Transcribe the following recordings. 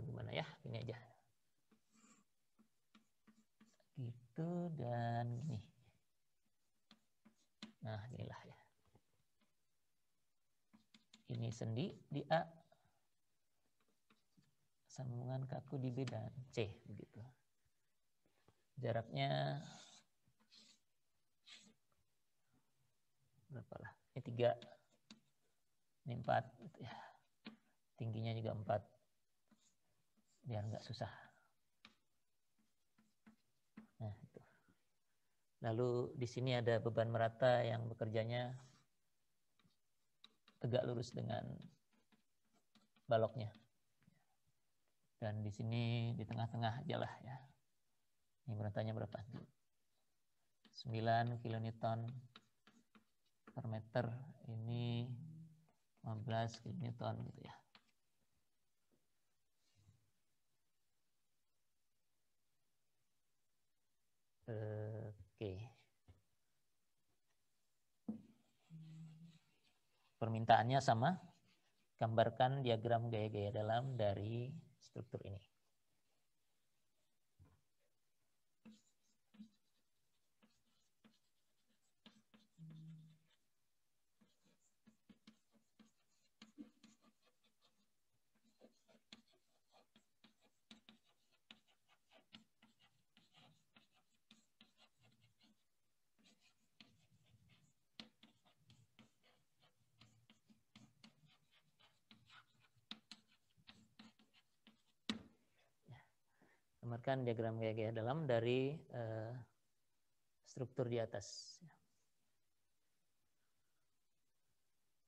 Gimana ya, ini aja. Gitu dan gini. Nah, inilah ya. Ini sendi di A. Sambungan kaku di B dan C, begitu. Jaraknya berapa lah? Ini 3, ini 4, gitu ya. Tingginya juga 4, biar nggak susah. Nah, itu. Lalu di sini ada beban merata yang bekerjanya tegak lurus dengan baloknya. Dan di sini di tengah-tengah aja lah ya. Ini beratanya berapa? 9 kilonewton per meter. Ini 15 kilonewton gitu ya. Oke. Permintaannya sama. Gambarkan diagram gaya-gaya dalam dari struktur ini. Gambarkan diagram gaya-gaya dalam dari struktur di atas.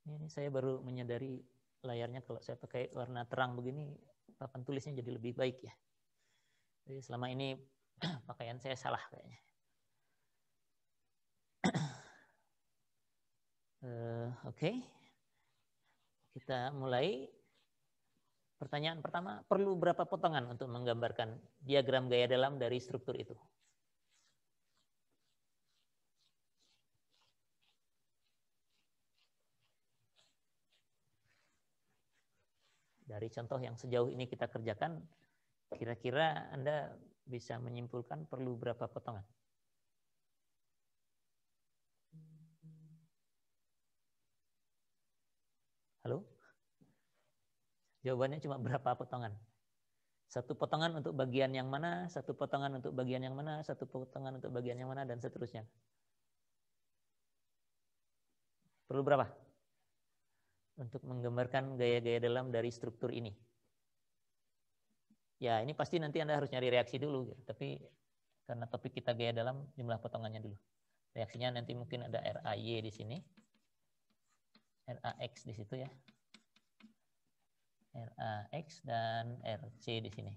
Ini saya baru menyadari layarnya kalau saya pakai warna terang begini, papan tulisnya jadi lebih baik ya. Jadi selama ini pakaian saya salah kayaknya. Oke. Kita mulai. Pertanyaan pertama, perlu berapa potongan untuk menggambarkan diagram gaya dalam dari struktur itu? Dari contoh yang sejauh ini kita kerjakan, kira-kira Anda bisa menyimpulkan perlu berapa potongan? Halo? Jawabannya cuma berapa potongan? Satu potongan untuk bagian yang mana, satu potongan untuk bagian yang mana, satu potongan untuk bagian yang mana, dan seterusnya. Perlu berapa? Untuk menggambarkan gaya-gaya dalam dari struktur ini. Ya, ini pasti nanti Anda harus nyari reaksi dulu, gitu. Tapi karena topik kita gaya dalam, jumlah potongannya dulu. Reaksinya nanti mungkin ada RAY di sini, RAX di situ ya. RAX dan RC di sini.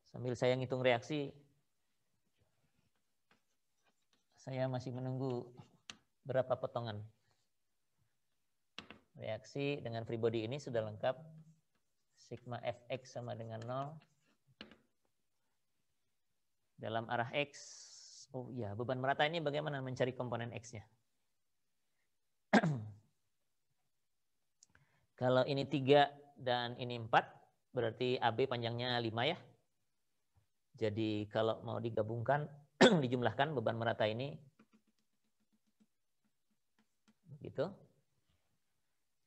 Sambil saya ngitung reaksi, saya masih menunggu berapa potongan. Reaksi dengan free body ini sudah lengkap. Sigma Fx sama dengan 0. Dalam arah X, oh iya, beban merata ini bagaimana mencari komponen X-nya? Kalau ini 3 dan ini 4, berarti AB panjangnya 5 ya. Jadi kalau mau digabungkan, dijumlahkan beban merata ini, begitu.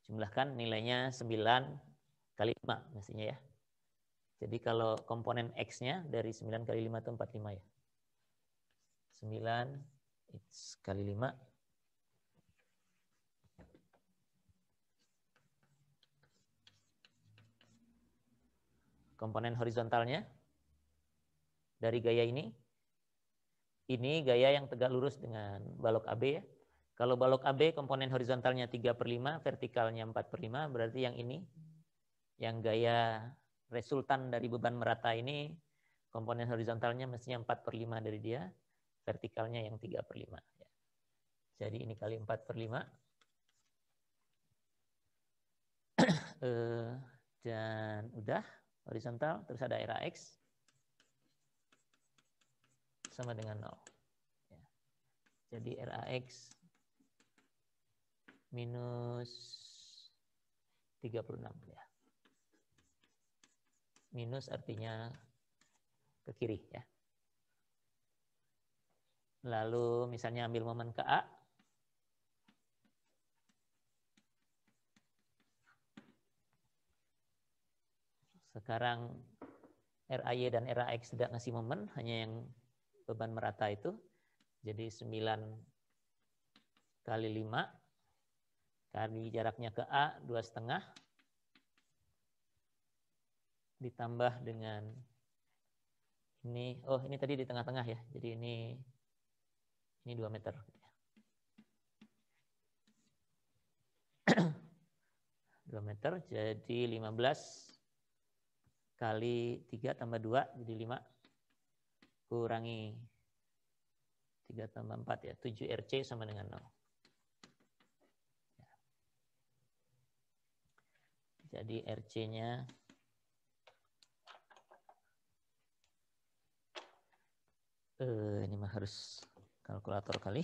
Jumlahkan nilainya 9 kali 5 mestinya ya. Jadi kalau komponen X-nya dari 9 kali 5 itu 45 ya. 9 X kali 5. Komponen horizontalnya dari gaya ini gaya yang tegak lurus dengan balok AB ya. Kalau balok AB komponen horizontalnya 3/5, vertikalnya 4/5, berarti yang ini, yang gaya resultan dari beban merata ini, komponen horizontalnya mestinya 4/5 dari dia, vertikalnya yang 3/5. Ya. Jadi ini kali 4/5. Dan udah, horizontal, terus ada RAX sama dengan 0. Ya. Jadi RAX minus 36 ya. Minus artinya ke kiri ya. Lalu misalnya ambil momen ke A. Sekarang RAY dan RAX tidak ngasih momen, hanya yang beban merata itu. Jadi 9 kali 5 kali jaraknya ke A 2,5 ditambah dengan ini, oh ini tadi di tengah-tengah ya. Jadi ini 2 meter. 2 meter jadi 15 kali 3 tambah 2 jadi 5 kurangi 3 tambah 4 ya 7 RC sama dengan 0. Jadi RC-nya ini mah harus kalkulator kali.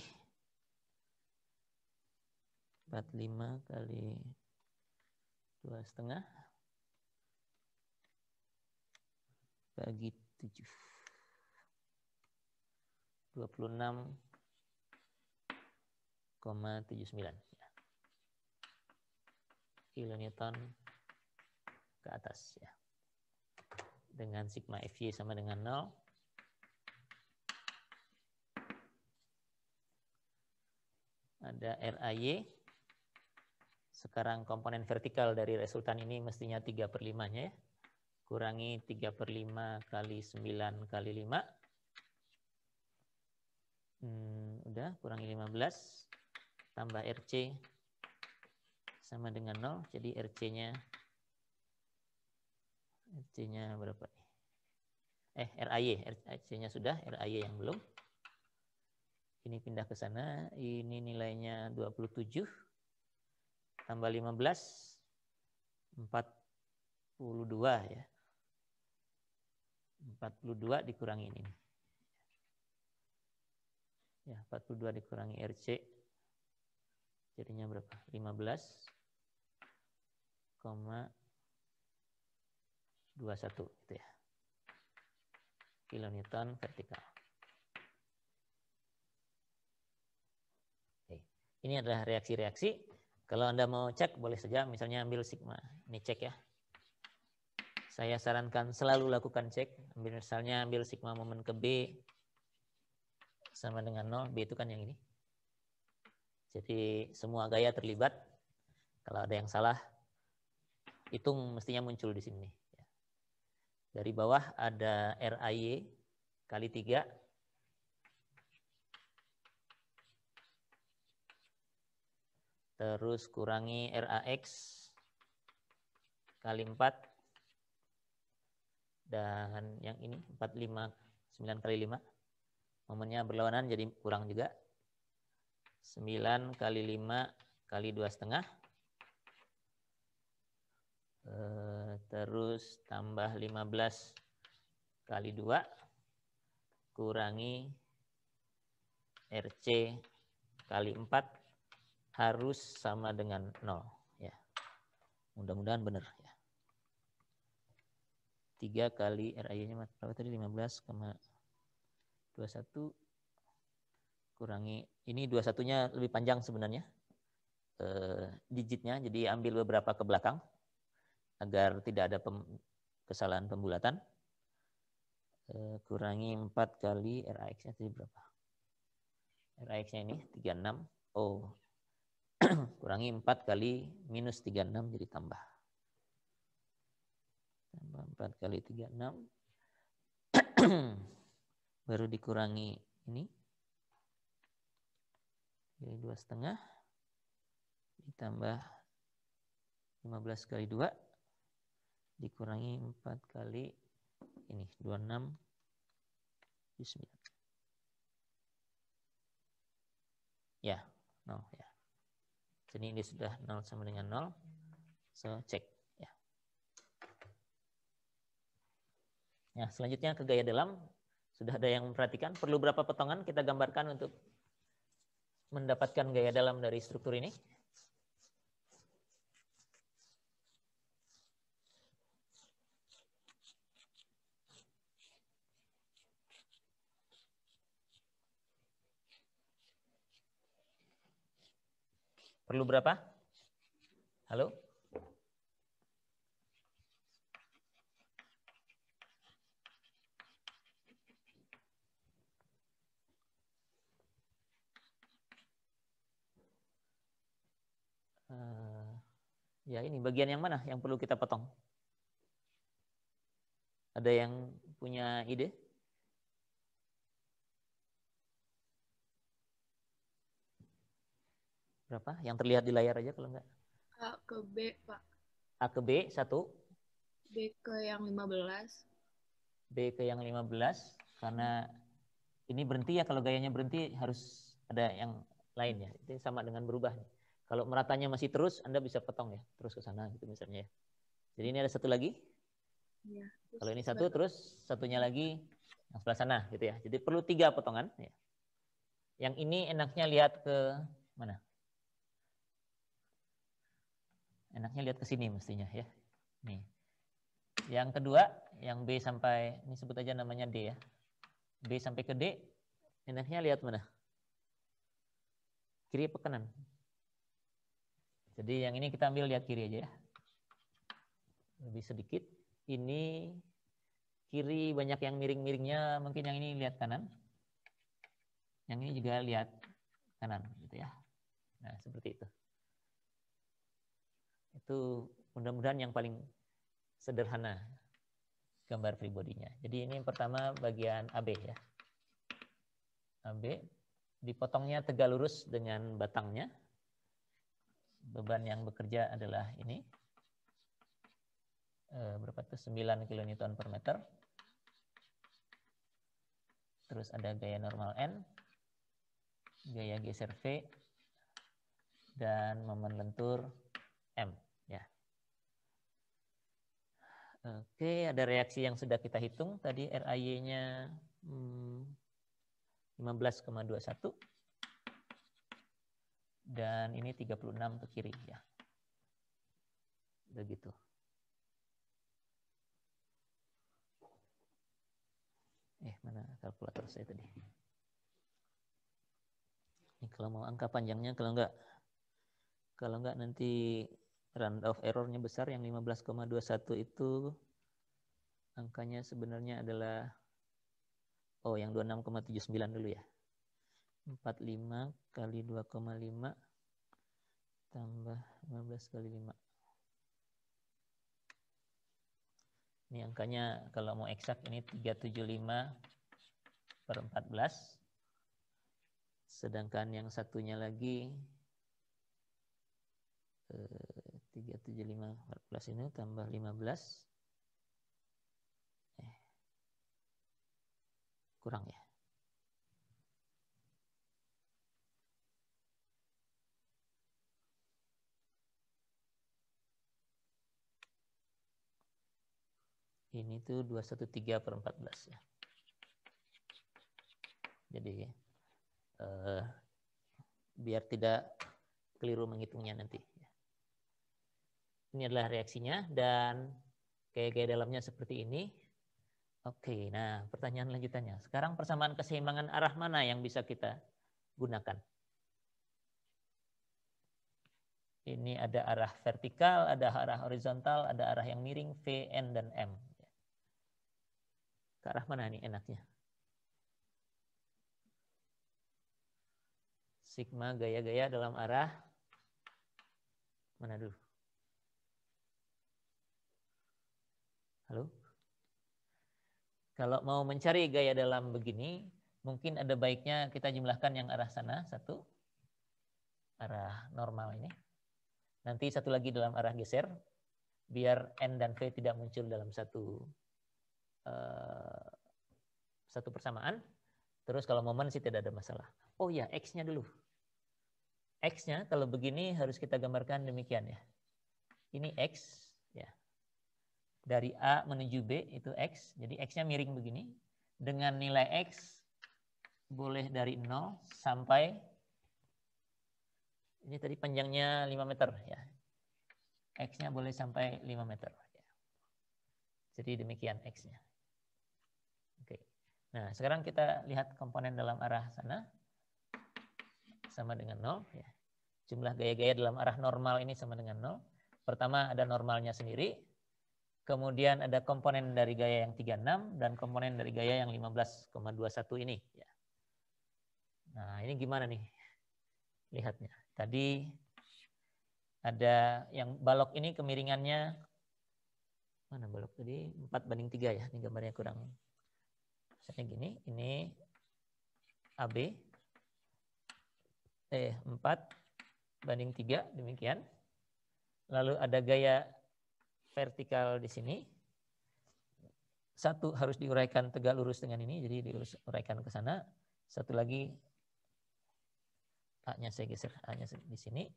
45 kali 2,5 bagi 7. 26,79 kilonewton ke atas ya. Dengan sigma Fy sama dengan 0. Ada RAY. Sekarang komponen vertikal dari resultan ini mestinya 3/5-nya ya. Kurangi 3/5 kali 9 kali 5. Udah, kurangi 15. Tambah RC sama dengan 0. Jadi RC-nya berapa nih? RAY. RC-nya sudah, RAY yang belum. Ini pindah ke sana. Ini nilainya 27. Tambah 15, 42 ya. 42 dikurangi ini. Ya, 42 dikurangi RC. Jadinya berapa? 15,21 gitu ya. Kilonewton vertikal. Oke. Ini adalah reaksi-reaksi. Kalau Anda mau cek, boleh saja misalnya ambil sigma. Ini cek ya. Saya sarankan selalu lakukan cek. Misalnya ambil sigma momen ke B sama dengan 0. B itu kan yang ini. Jadi semua gaya terlibat. Kalau ada yang salah, hitung mestinya muncul di sini. Dari bawah ada RAY kali 3. Terus kurangi RAX kali 4. Dan yang ini 45, 9 kali 5. Momennya berlawanan jadi kurang juga. 9 kali 5 kali 2,5. Terus tambah 15 kali 2. Kurangi RC kali 4. Harus sama dengan 0 ya. Mudah-mudahan benar ya. 3 kali RAY-nya berapa tadi? 15,21 kurangi ini 21-nya lebih panjang sebenarnya. Digitnya jadi ambil beberapa ke belakang agar tidak ada kesalahan pembulatan. Kurangi 4 kali RAX-nya tadi berapa? RAX-nya ini 36. Oh. Kurangi 4 kali minus 36 jadi tambah. Tambah 4 kali 36. Baru dikurangi ini. Jadi 2,5. Ditambah 15 kali 2. Dikurangi 4 kali ini. 26. 9. Ya, 0 ya. Jadi ini sudah 0 sama dengan 0. So, cek. Ya. Nah, selanjutnya ke gaya dalam. Sudah ada yang memperhatikan. Perlu berapa potongan kita gambarkan untuk mendapatkan gaya dalam dari struktur ini? Perlu berapa? Halo? Ya ini bagian yang mana yang perlu kita potong? Ada yang punya ide? Berapa? Yang terlihat di layar aja kalau enggak. A ke B, Pak. A ke B, 1. B ke yang 15. B ke yang 15. Karena ini berhenti ya, kalau gayanya berhenti harus ada yang lain ya. Itu sama dengan berubah. Kalau meratanya masih terus, Anda bisa potong ya. Terus ke sana gitu misalnya ya. Jadi ini ada satu lagi. Ya, Kalau ini satu, terus satunya lagi yang sebelah sana gitu ya. Jadi perlu 3 potongan. Ya. Yang ini enaknya lihat ke mana? Enaknya lihat ke sini mestinya ya. Nih. Yang kedua, yang B sampai, ini sebut aja namanya D ya. B sampai ke D, enaknya lihat mana? Kiri apa kanan? Jadi yang ini kita ambil lihat kiri aja ya. Lebih sedikit. Ini kiri banyak yang miring-miringnya, mungkin yang ini lihat kanan. Yang ini juga lihat kanan gitu ya. Nah, seperti itu. Itu mudah-mudahan yang paling sederhana gambar free body-nya. Jadi ini yang pertama bagian AB ya. AB dipotongnya tegak lurus dengan batangnya. Beban yang bekerja adalah ini. Berapa itu? 9 kN per meter. Terus ada gaya normal N, gaya geser V, dan momen lentur M. Ya. Oke, ada reaksi yang sudah kita hitung. Tadi RAY-nya 15,21. Dan ini 36 ke kiri ya. Begitu. Mana kalkulator saya tadi? Ini kalau mau angka panjangnya, kalau enggak nanti round of error-nya besar, yang 15,21 itu angkanya sebenarnya adalah yang 26,79 dulu ya. 45 kali 2,5 tambah 15 kali 5. Ini angkanya kalau mau eksak ini 375 per 14. Sedangkan yang satunya lagi 375 per 14 ini tambah 15. Kurang ya. Ini tuh 213 per 14 ya. Jadi biar tidak keliru menghitungnya nanti. Ini adalah reaksinya dan gaya-gaya dalamnya seperti ini. Oke, nah pertanyaan lanjutannya. Sekarang persamaan keseimbangan arah mana yang bisa kita gunakan? Ini ada arah vertikal, ada arah horizontal, ada arah yang miring, V, N, dan M. Ke arah mana nih enaknya? Sigma gaya-gaya dalam arah mana dulu? Halo? Kalau mau mencari gaya dalam begini, mungkin ada baiknya kita jumlahkan yang arah sana, satu. Arah normal ini. Nanti satu lagi dalam arah geser, biar N dan V tidak muncul dalam satu persamaan. Terus kalau momen sih tidak ada masalah. Oh ya, X-nya dulu. X-nya kalau begini harus kita gambarkan demikian ya. Ini X, ya. Dari A menuju B itu X, jadi X-nya miring begini. Dengan nilai X boleh dari 0 sampai, ini tadi panjangnya 5 meter ya. X-nya boleh sampai 5 meter. Jadi demikian X-nya. Oke. Nah, sekarang kita lihat komponen dalam arah sana. Sama dengan 0. Ya. Jumlah gaya-gaya dalam arah normal ini sama dengan 0. Pertama ada normalnya sendiri, kemudian ada komponen dari gaya yang 36 dan komponen dari gaya yang 15,21 ini. Nah ini gimana nih lihatnya. Tadi ada yang balok ini kemiringannya, mana balok tadi, 4:3 ya, ini gambarnya kurang. Misalnya gini, ini AB, 4:3 demikian. Lalu ada gaya vertikal di sini. Satu harus diuraikan tegak lurus dengan ini, jadi diuraikan ke sana. Satu lagi A-nya saya geser, A-nya di sini.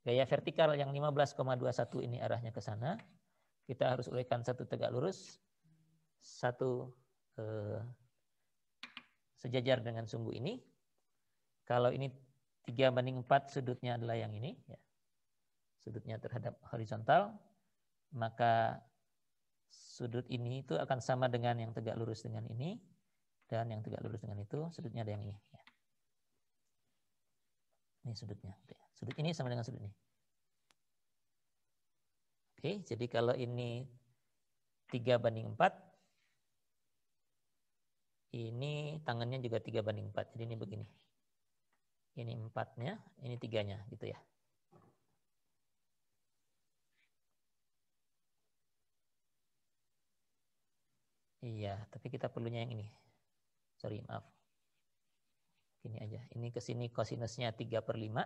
Gaya vertikal yang 15,21 ini arahnya ke sana. Kita harus uraikan satu tegak lurus, satu sejajar dengan sumbu ini. Kalau ini 3:4 sudutnya adalah yang ini, ya. Sudutnya terhadap horizontal, maka sudut ini itu akan sama dengan yang tegak lurus dengan ini, dan yang tegak lurus dengan itu, sudutnya ada yang ini. Ya. Ini sudutnya. Sudut ini sama dengan sudut ini. Oke, jadi kalau ini 3:4, ini tangannya juga 3:4. Jadi ini begini. Ini 4-nya, ini 3-nya, gitu ya. Iya, tapi kita perlunya yang ini. Sorry, maaf. Gini aja. Ini ke sini kosinusnya 3/5.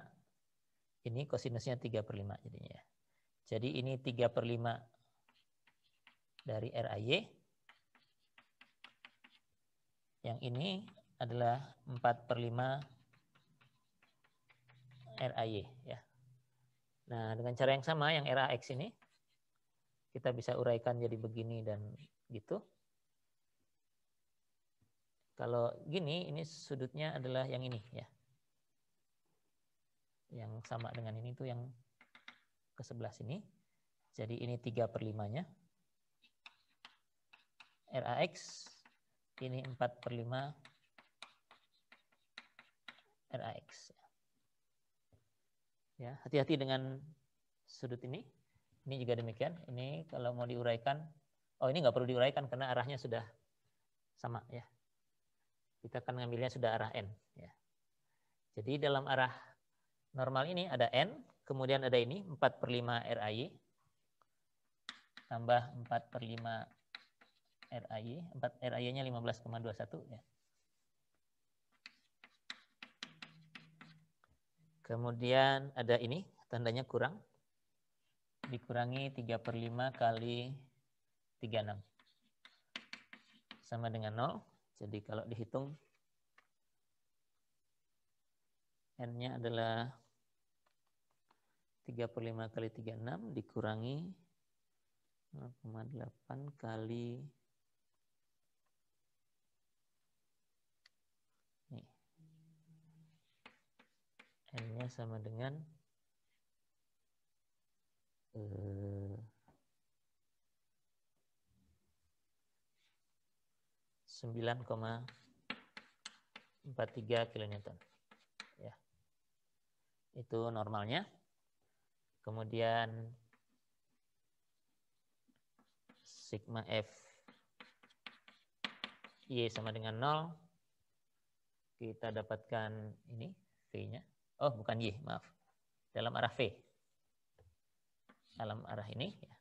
Ini kosinusnya 3/5 jadinya ya. Jadi ini 3/5 dari RAY. Yang ini adalah 4/5 RAY ya. Nah, dengan cara yang sama yang RAX ini kita bisa uraikan jadi begini dan gitu. Kalau gini, ini sudutnya adalah yang ini ya. Yang sama dengan ini tuh yang ke sebelah sini. Jadi ini 3/5-nya. RAX, ini 4/5 RAX. Ya, hati-hati dengan sudut ini. Ini juga demikian. Ini kalau mau diuraikan, oh ini nggak perlu diuraikan karena arahnya sudah sama ya. Kita akan ngambilnya sudah arah N. Ya. Jadi dalam arah normal ini ada N, kemudian ada ini 4/5 RAY, tambah 4/5 RAY, 4 RAY-nya 15,21 ya. Kemudian ada ini, tandanya kurang, dikurangi 3/5 kali 36. Sama dengan 0. Jadi kalau dihitung, N-nya adalah 3/5 kali 36 dikurangi 0,8 kali nih. N-nya sama dengan 9,43 kilonewton. Ya. Itu normalnya. Kemudian sigma F Y sama dengan 0. Kita dapatkan ini V-nya. Oh, bukan Y, maaf. Dalam arah V. Dalam arah ini ya.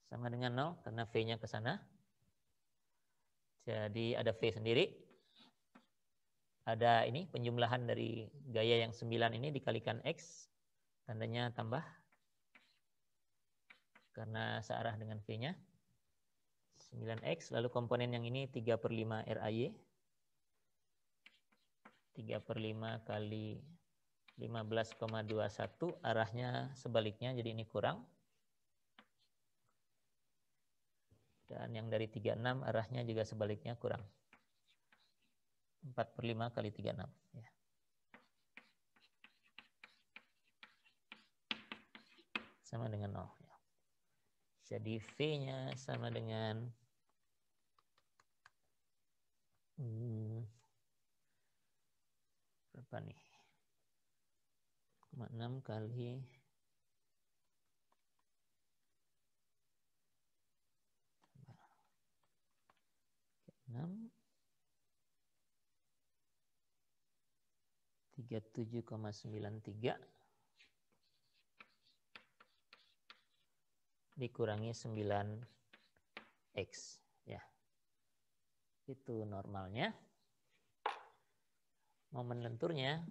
Sama dengan 0 karena V-nya ke sana. Jadi ada V sendiri. Ada ini penjumlahan dari gaya yang 9 ini dikalikan X. Tandanya tambah. Karena searah dengan V-nya. 9X. Lalu komponen yang ini 3/5 RAY. 3/5 kali 15,21. Arahnya sebaliknya. Jadi ini kurang. Dan yang dari 36 arahnya juga sebaliknya kurang. 4/5 kali 36. Ya. Sama dengan 0. Ya. Jadi V-nya sama dengan berapa nih? 0,6 kali 6 37,93 dikurangi 9x ya. Itu normalnya. Momen lenturnya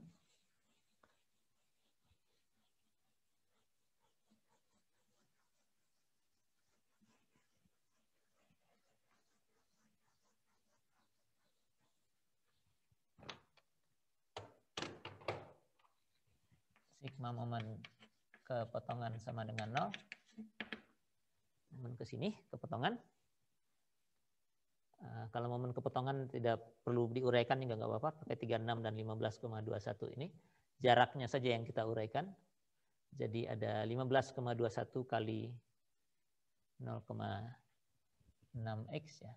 sigma momen kepotongan sama dengan 0. Momen ke sini kepotongan. Kalau momen kepotongan tidak perlu diuraikan juga nggak apa-apa, pakai 36 dan 15,21 ini. Jaraknya saja yang kita uraikan. Jadi ada 15,21 kali 0,6x ya.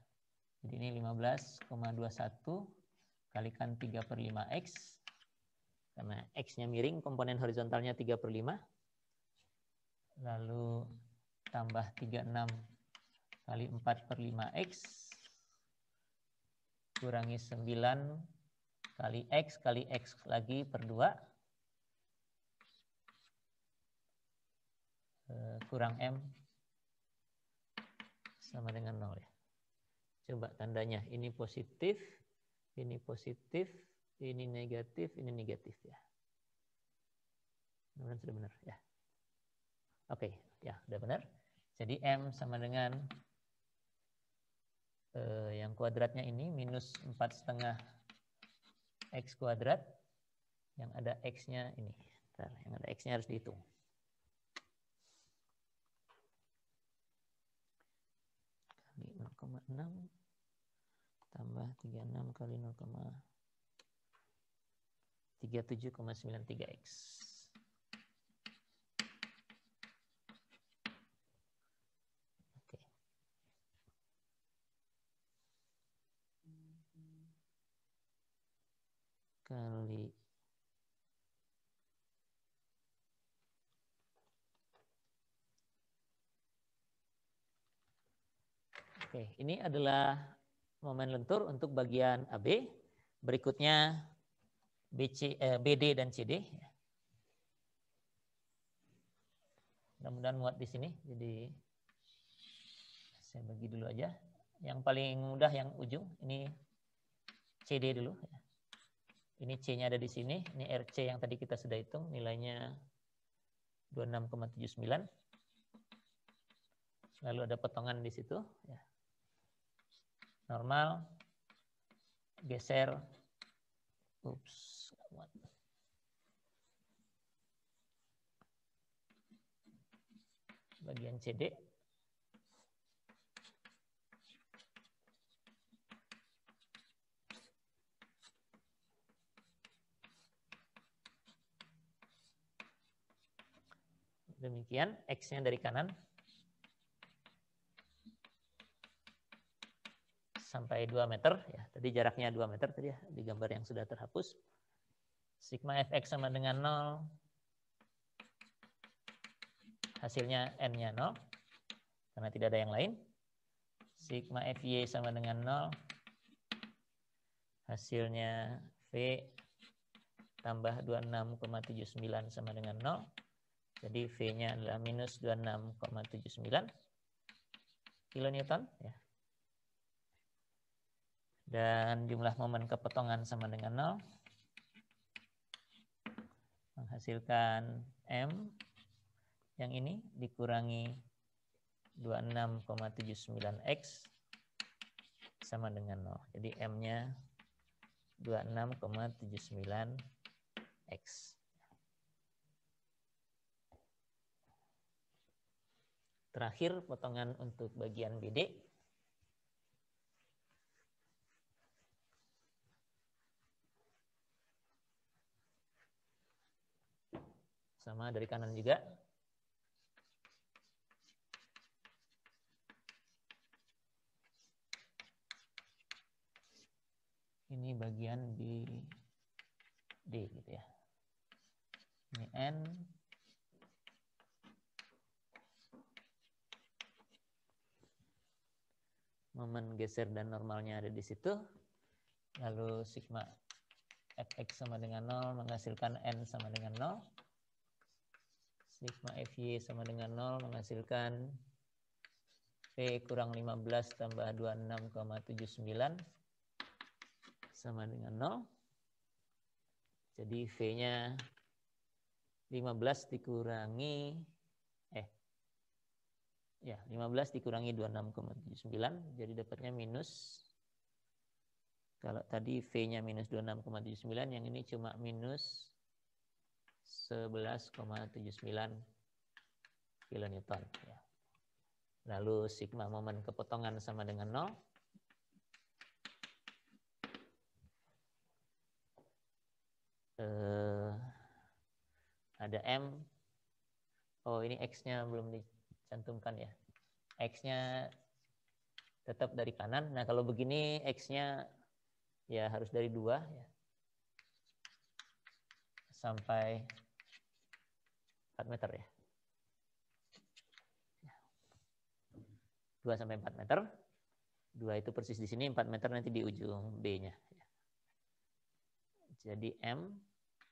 Jadi ini 15,21 kalikan 3/5x. Karena x-nya miring, komponen horizontalnya 3/5. Lalu tambah 36 kali 4/5x. Kurangi 9 kali x lagi per 2. Kurang m sama dengan 0 ya. Coba tandanya, ini positif, ini negatif ya. Mudah-mudahan sudah benar ya. Oke, ya udah benar. Jadi m sama dengan yang kuadratnya ini minus 4,5 x kuadrat. Yang ada x-nya ini. Bentar, yang ada x-nya harus dihitung. Kali 0,6 tambah 36 kali 0,37,93x. Kali Oke, ini adalah momen lentur untuk bagian AB. Berikutnya BD dan CD. Mudah-mudahan muat di sini. Jadi saya bagi dulu aja. Yang paling mudah yang ujung ini CD dulu. Ini C-nya ada di sini. Ini RC yang tadi kita sudah hitung. Nilainya 26,79. Lalu ada potongan di situ. Normal. Geser. Ups. Bagian CD. Demikian, X-nya dari kanan sampai 2 meter. Ya, tadi jaraknya 2 meter tadi ya, di gambar yang sudah terhapus. Sigma Fx sama dengan 0. Hasilnya N-nya 0, karena tidak ada yang lain. Sigma Fy sama dengan 0. Hasilnya V tambah 26,79 sama dengan 0. Jadi V-nya adalah minus 26,79 kilonewton. Ya. Dan jumlah momen kepotongan sama dengan 0. Menghasilkan M yang ini dikurangi 26,79X sama dengan 0. Jadi M-nya 26,79X. Terakhir potongan untuk bagian BD. Sama dari kanan juga. Ini bagian di D gitu ya. Ini N. Momen geser dan normalnya ada di situ. Lalu sigma fx sama dengan 0 menghasilkan n sama dengan 0. Sigma fy sama dengan 0 menghasilkan v kurang 15 tambah 26,79 sama dengan 0. Jadi v-nya 15 dikurangi 15 dikurangi 26,79, jadi dapatnya minus. Kalau tadi V-nya minus 26,79, yang ini cuma minus 11,79 kilonewton. Ya. Lalu sigma momen kepotongan sama dengan 0. Ada M. Oh, ini X-nya belum dicantumkan ya. X-nya tetap dari kanan. Nah, kalau begini X-nya ya harus dari 2 ya. Sampai 4 meter ya. 2 sampai 4 meter. 2 itu persis di sini, 4 meter nanti di ujung B-nya. Jadi M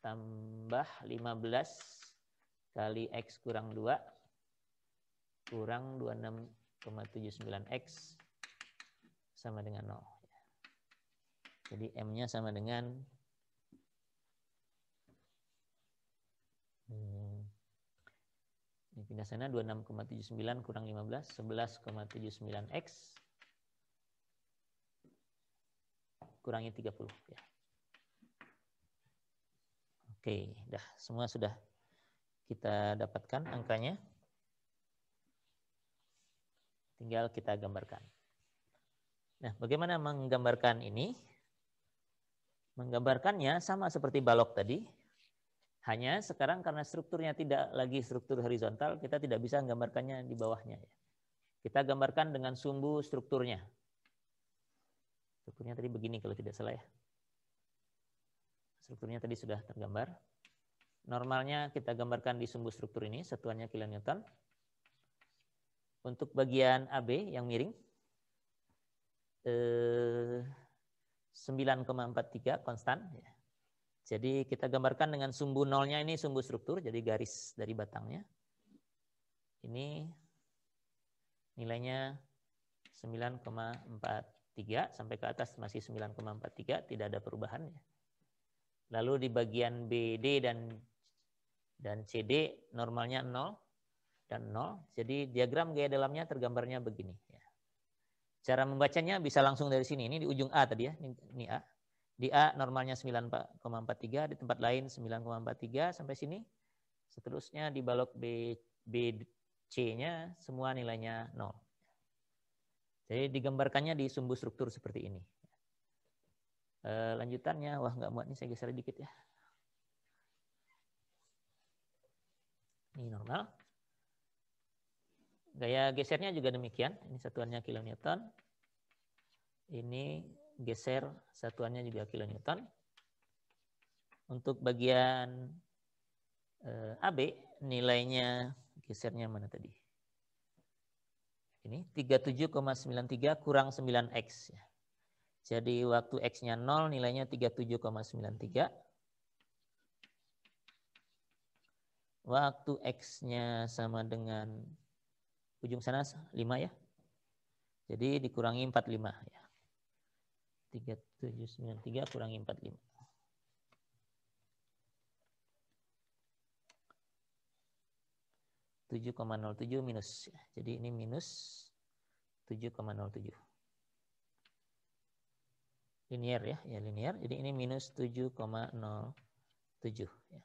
tambah 15 kali X kurang 2 kurang 26,79X sama dengan 0. Jadi M-nya sama dengan ini pindah sana 26,79 kurang 15, 11,79X kurangi 30 ya. Oke, dah semua sudah kita dapatkan angkanya. Tinggal kita gambarkan. Nah, bagaimana menggambarkan ini? Menggambarkannya sama seperti balok tadi. Hanya sekarang karena strukturnya tidak lagi struktur horizontal, kita tidak bisa menggambarkannya di bawahnya. Kita gambarkan dengan sumbu strukturnya. Strukturnya tadi begini kalau tidak salah ya. Strukturnya tadi sudah tergambar. Normalnya kita gambarkan di sumbu struktur ini, satuannya kilonewton. Untuk bagian AB yang miring, 9,43 konstan. Jadi kita gambarkan dengan sumbu nolnya ini sumbu struktur, jadi garis dari batangnya. Ini nilainya 9,43 sampai ke atas masih 9,43, tidak ada perubahan. Lalu di bagian BD dan CD normalnya 0 dan 0. Jadi diagram gaya dalamnya tergambarnya begini. Cara membacanya bisa langsung dari sini. Ini di ujung A tadi ya. Ini A. Di A normalnya 9,43, di tempat lain 9,43 sampai sini. Seterusnya di balok BC-nya semua nilainya 0. Jadi digambarkannya di sumbu struktur seperti ini. Lanjutannya, wah nggak muat nih, saya geser dikit ya. Ini normal. Gaya gesernya juga demikian. Ini satuannya kilonewton. Ini geser satuannya juga kilonewton. Untuk bagian AB nilainya gesernya mana tadi? Ini 37,93 kurang 9X. Jadi waktu X-nya 0 nilainya 37,93. Waktu X-nya sama dengan ujung sana 5 ya. Jadi dikurangi 45 ya. 3793 kurangi 45. (7,07) minus. Jadi ini minus 7,07. Linear ya, linear. Jadi ini minus 7,07 ya.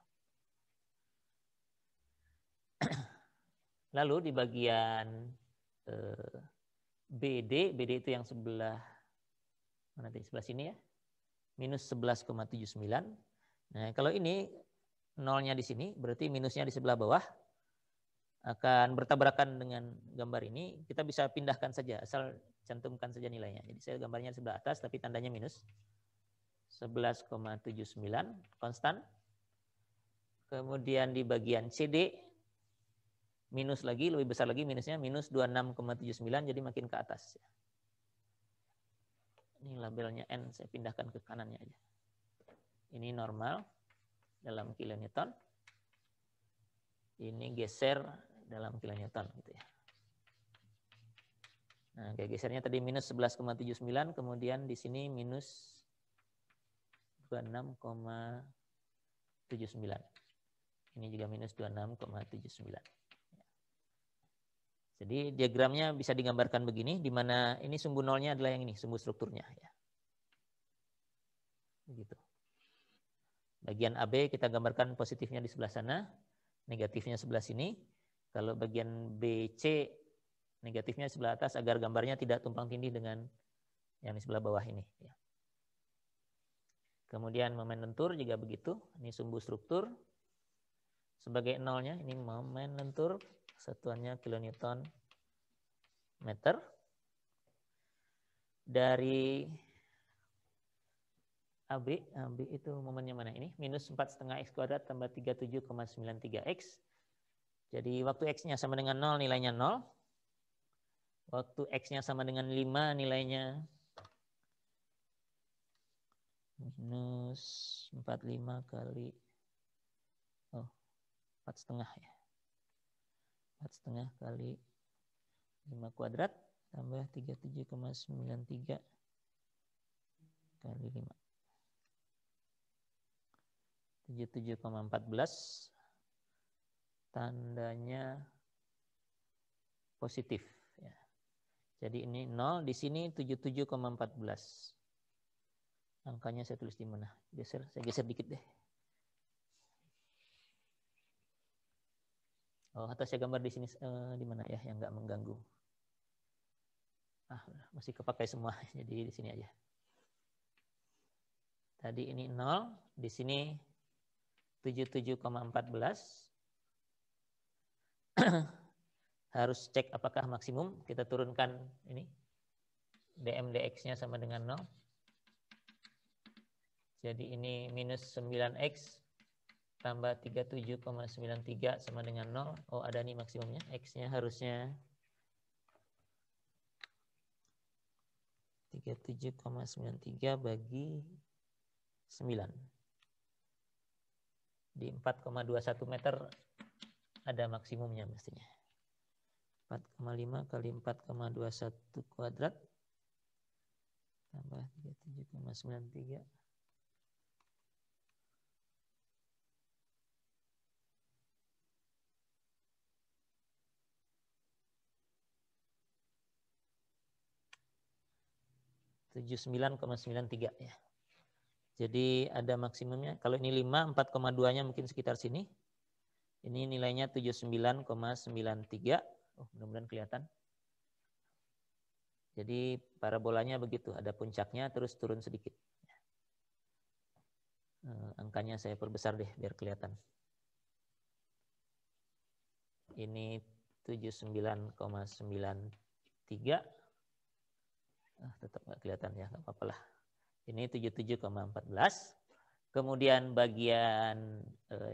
Lalu di bagian BD itu yang sebelah mana tadi, sebelah sini ya, minus 11,79. Nah, kalau ini nolnya di sini, berarti minusnya di sebelah bawah akan bertabrakan dengan gambar ini. Kita bisa pindahkan saja, asal cantumkan saja nilainya. Jadi saya gambarnya di sebelah atas, tapi tandanya minus 11,79 konstan Kemudian di bagian CD minus lagi, lebih besar lagi minusnya, minus 26,79, jadi makin ke atas. Ini labelnya N, saya pindahkan ke kanannya aja. Ini normal dalam kilonewton. Ini geser dalam kilonewton gitu ya. Nah, kayak gesernya tadi minus 11,79, kemudian di sini minus 26,79. Ini juga minus 26,79. Jadi diagramnya bisa digambarkan begini, di mana ini sumbu nolnya adalah yang ini, sumbu strukturnya. Ya. Begitu. Bagian AB kita gambarkan positifnya di sebelah sana, negatifnya sebelah sini. Kalau bagian BC, negatifnya sebelah atas agar gambarnya tidak tumpang tindih dengan yang di sebelah bawah ini. Ya. Kemudian momen lentur juga begitu, ini sumbu struktur. Sebagai nolnya, ini momen lentur, satuannya kilonewton meter. Dari AB itu momennya mana ini? Minus 4,5 X kuadrat tambah 37,93 X. Jadi waktu X-nya sama dengan 0, nilainya 0. Waktu X-nya sama dengan 5, nilainya minus 45 kali 4,5 ya. 4,5 kali 5 kuadrat tambah 37,93 kali 5. 77,14. Tandanya positif. Ya. Jadi ini 0, di sini 77,14. Angkanya saya tulis di mana? Saya geser dikit deh. Oh, atau saya gambar di sini di mana ya yang nggak mengganggu. Masih kepakai semua, jadi di sini aja. Tadi ini 0, di sini 77,14. Harus cek apakah maksimum. Kita turunkan ini. dm dx-nya sama dengan 0. Jadi ini minus 9x tambah 37,93 sama dengan 0. Oh, ada nih maksimumnya. X-nya harusnya 37,93 bagi 9. Di 4,21 meter ada maksimumnya mestinya. 4,5 kali 4,21 kuadrat tambah 37,93. (79,93) ya. Jadi ada maksimumnya. Kalau ini 5, 4,2-nya mungkin sekitar sini. Ini nilainya 79,93. Oh, mudah-mudahan kelihatan. Jadi parabolanya begitu, ada puncaknya terus turun sedikit. Angkanya saya perbesar deh biar kelihatan. Ini 79,93. Tetap nggak kelihatan ya, nggak apa-apa lah. Ini 77,14. Kemudian bagian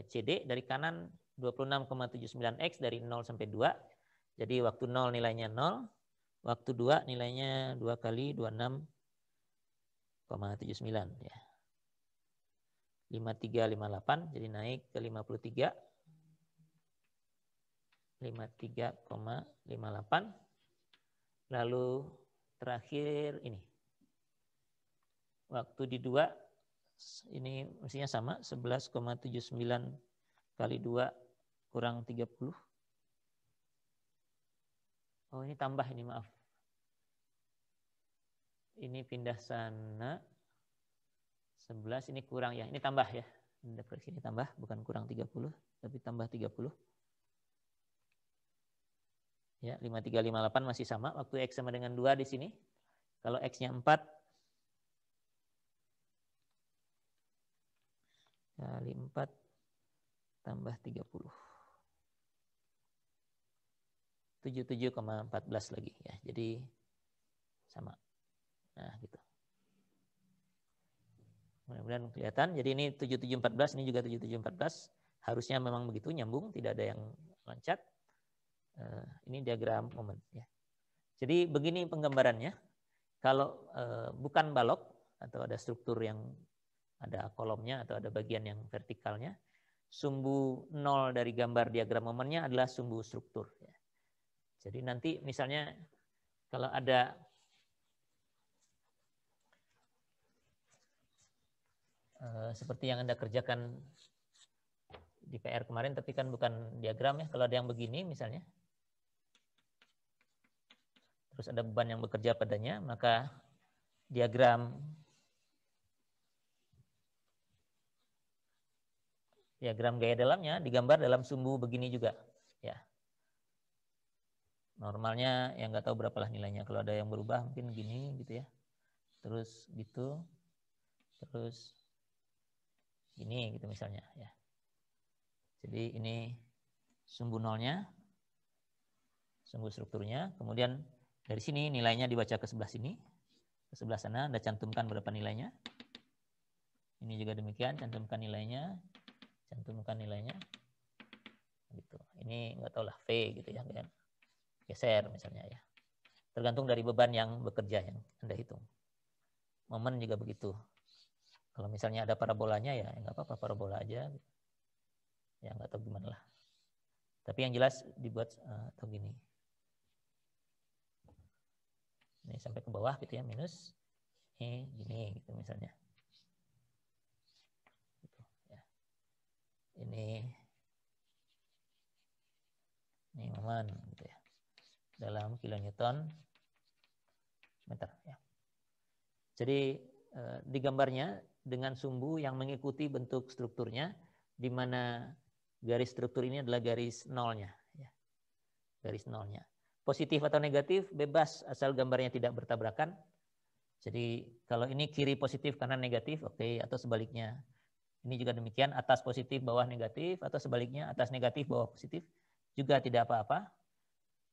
CD dari kanan 26,79 X dari 0 sampai 2. Jadi waktu 0 nilainya 0, waktu 2 nilainya 2 kali 26,79 ya. 53,58 jadi naik ke 53. 53,58. Lalu terakhir ini. Waktu di 2 ini mestinya sama 11,79 kali 2 kurang 30. Oh, ini tambah ini, maaf. Ini pindah sana 11, ini kurang ya. Ini tambah ya. Ini tambah, bukan kurang 30, tapi tambah 30. Ya, 53,58 masih sama. Waktu X sama dengan 2 di sini. Kalau X-nya 4 kali 4 tambah 30. 77,14 lagi ya. Jadi sama. Nah, gitu. Mudah-mudahan kelihatan. Jadi ini 7714, ini juga 7714. harusnya memang begitu, nyambung, tidak ada yang loncat. Ini diagram momen. Ya. Jadi begini penggambarannya. Kalau bukan balok atau ada struktur yang ada kolomnya atau ada bagian yang vertikalnya, sumbu nol dari gambar diagram momennya adalah sumbu struktur. Ya. Jadi nanti misalnya kalau ada seperti yang Anda kerjakan di PR kemarin, tapi kan bukan diagram ya. Kalau ada yang begini misalnya, terus ada beban yang bekerja padanya, maka diagram gaya dalamnya digambar dalam sumbu begini juga. Ya. Normalnya yang nggak tahu berapalah nilainya. Kalau ada yang berubah mungkin gini gitu ya. Terus gitu. Terus gini gitu misalnya ya. Jadi ini sumbu nolnya, sumbu strukturnya, kemudian dari sini nilainya dibaca ke sebelah sini, ke sebelah sana Anda cantumkan berapa nilainya. Ini juga demikian, cantumkan nilainya, gitu. Ini nggak tahu lah V gitu ya, geser misalnya ya. Tergantung dari beban yang bekerja yang Anda hitung. Momen juga begitu. Kalau misalnya ada parabolanya ya nggak apa-apa, parabola aja. Ya nggak tahu gimana lah. Tapi yang jelas dibuat atau gini. Ini sampai ke bawah gitu ya, minus. Ini gini gitu misalnya. Gitu, ya. Ini momen gitu ya. Dalam kilonewton meter ya. Jadi di gambarnya dengan sumbu yang mengikuti bentuk strukturnya, di mana garis struktur ini adalah garis nolnya. Ya. Garis nolnya. Positif atau negatif bebas asal gambarnya tidak bertabrakan. Jadi kalau ini kiri positif kanan negatif, oke, atau sebaliknya. Ini juga demikian, atas positif bawah negatif, atau sebaliknya atas negatif bawah positif, juga tidak apa-apa.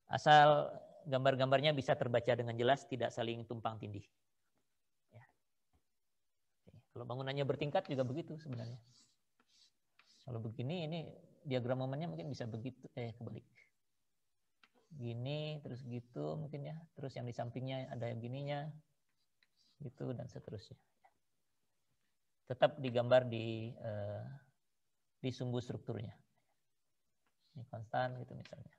Asal gambar-gambarnya bisa terbaca dengan jelas, tidak saling tumpang tindih. Ya. Kalau bangunannya bertingkat juga begitu sebenarnya. Kalau begini, ini diagram momennya mungkin bisa begitu, kebalik. Gini, terus gitu mungkin ya. Terus yang di sampingnya ada yang gininya, gitu dan seterusnya. Tetap digambar di sumbu strukturnya. Ini konstan gitu misalnya.